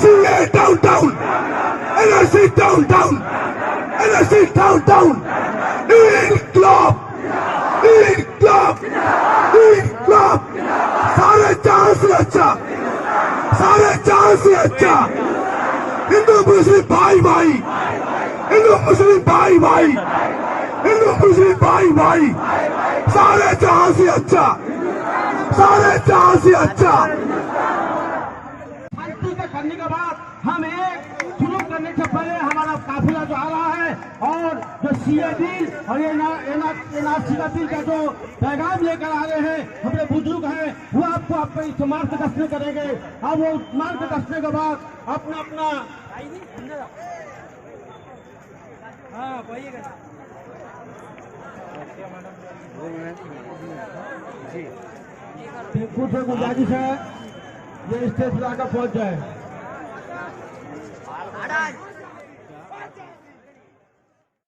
CAA down, NRC down, NRC down, इनकलाब, सारे चांद से अच्छा, हिंदू मुस्लिम भाई, हिंदू मुस्लिम भाई, सारे चांद से अच्छा, करने के बाद हम एक शुरू करने से पहले हमारा काफिला जो आ रहा है और जो सीए बिल और एनआरसी का बिल का जो पैगाम लेकर आ रहे हैं हमारे बुजुर्ग हैं वो आपको अपने इस्तेमाल से दस्तने करेंगे। अब वो इस्तेमाल से दस्तने के बाद अपना कुछ गुजारिश है ये स्टेज पर आकर पहुंच जाए।